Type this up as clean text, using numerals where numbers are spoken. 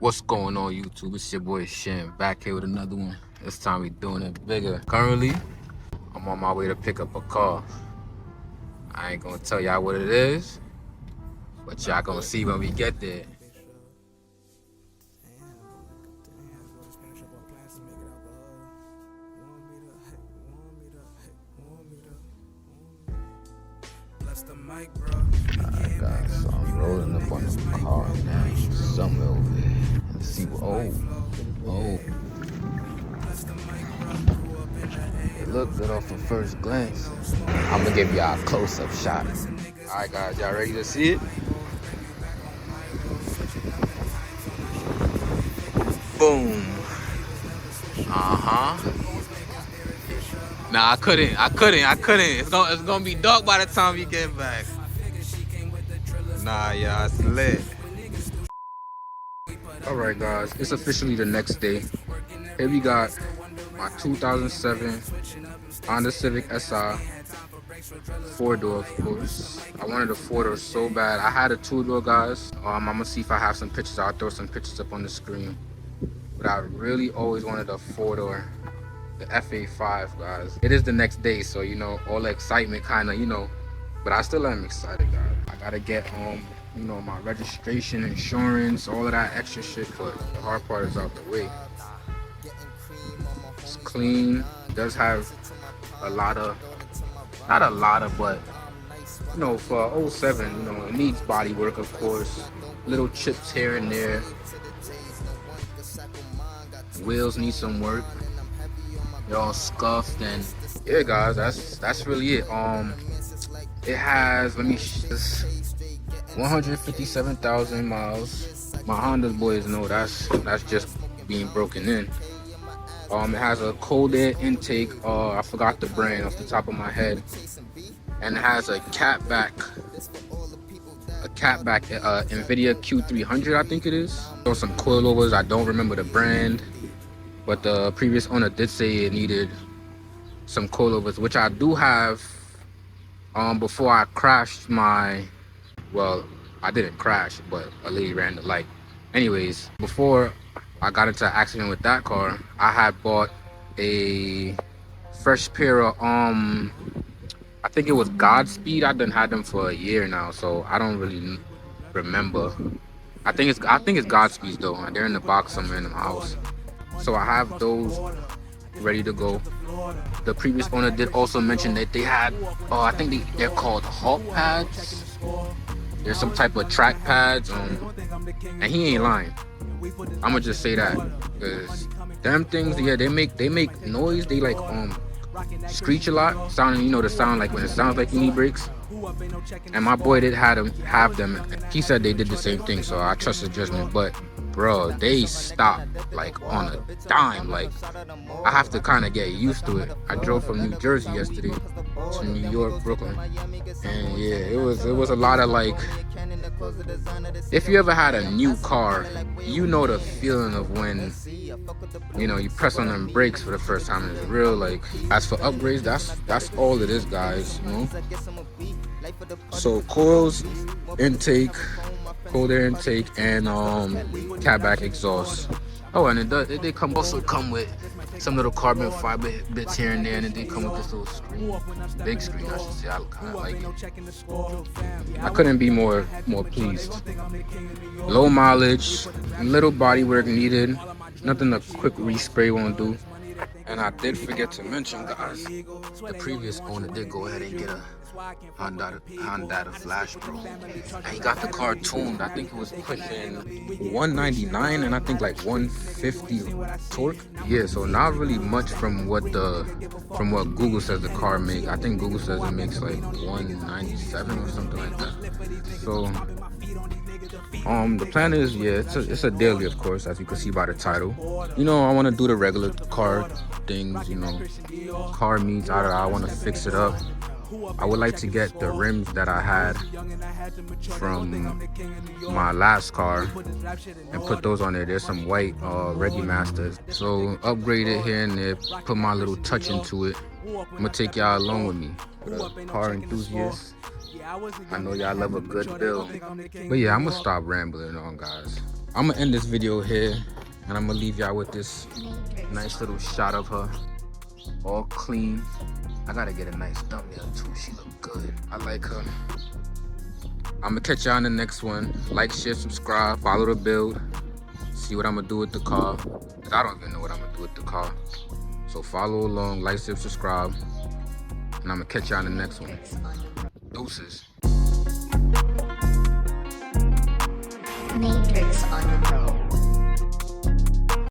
What's going on, YouTube? It's your boy Shin back here with another one. This time we doing it bigger. Currently, I'm on my way to pick up a car. I ain't gonna tell y'all what it is, but y'all gonna see when we get there. Alright guys, so I'm rolling up on the car now. Somewhere over here. Let's see what, oh. It looked good off at first glance. I'm gonna give y'all a close-up shot. Alright guys, y'all ready to see it? Boom. Nah, I couldn't. It's gonna be dark by the time we get back. Nah, yeah, it's lit. Alright guys, it's officially the next day. Here we got my 2007 Honda Civic Si, 4-door of course. I wanted a 4-door so bad. I had a 2-door guys. I'm gonna see if I have some pictures. I'll throw some pictures up on the screen. But I really always wanted a 4-door. The Fa5 guys. It is the next day, so you know, all the excitement kinda, you know, but I still am excited guys. I gotta get you know, my registration, insurance, all of that extra shit, but the hard part is out the way. It's clean. It does have a lot of, not a lot of, but you know, for 07, you know, it needs body work of course. Little chips here and there. Wheels need some work. They're all scuffed, and yeah guys, that's really it. It has, let me 157,000 miles. My Honda boys know that's just being broken in. It has a cold air intake. I forgot the brand off the top of my head, and it has a catback Nvidia Q300, I think it is. So some coilovers. I don't remember the brand, but the previous owner did say it needed some coilovers, which I do have. Before I crashed my, well, I didn't crash, but a lady ran the light. Anyways, before I got into an accident with that car, I had bought a fresh pair of I think it was Godspeed. I've done had them for a year now, so I don't really remember. I think it's Godspeed though, and they're in the box somewhere in the house. So I have those ready to go. The previous owner did also mention that they had, I think they're called Hawk pads. There's some type of track pads, and he ain't lying. I'm gonna just say that, because them things, yeah, they make noise. They like screech a lot, sounding, you know, the sound like when it sounds like you need brakes. And my boy did have them. He said they did the same thing, so I trust his judgment. But bro, they stopped like on a dime. Like, I have to kind of get used to it. I drove from New Jersey yesterday to New York, Brooklyn, and yeah, it was a lot of like, if you ever had a new car, you know the feeling of when, you know, you press on them brakes for the first time. It's real. Like, as for upgrades, that's all it is guys, you know. So coils, intake, cold air intake, and catback exhaust. Oh, and they also come with some little carbon fiber bits here and there, and then they come with this little screen, big screen I should say. I kind of like it. I couldn't be more pleased. Low mileage, little body work needed, nothing a quick respray won't do. And I did forget to mention guys, the previous owner did go ahead and get a Honda Flash Pro, and he got the car tuned. I think it was pushing 199 and I think like 150 torque. Yeah, so not really much from what Google says the car makes. I think Google says it makes like 197 or something like that. So the plan is, yeah, it's a daily, of course, as you can see by the title. You know, I want to do the regular car things, you know, car meets. I want to fix it up. I would like to get the rims that I had from my last car and put those on there. There's some white Reggae Masters. So upgrade it here and there, put my little touch into it. I'm gonna take y'all along with me. Car enthusiasts, I know y'all love a good build. But yeah, I'm gonna stop rambling on guys. I'm gonna end this video here, and I'm gonna leave y'all with this nice little shot of her, all clean. I gotta get a nice thumbnail too. She look good. I like her. I'm gonna catch y'all in the next one. Like, share, subscribe, follow the build. See what I'm gonna do with the car. 'Cause I don't even know what I'm gonna do with the car. So follow along, like, share, subscribe, and I'm gonna catch y'all in the next one. Deuces. Matrix on the road.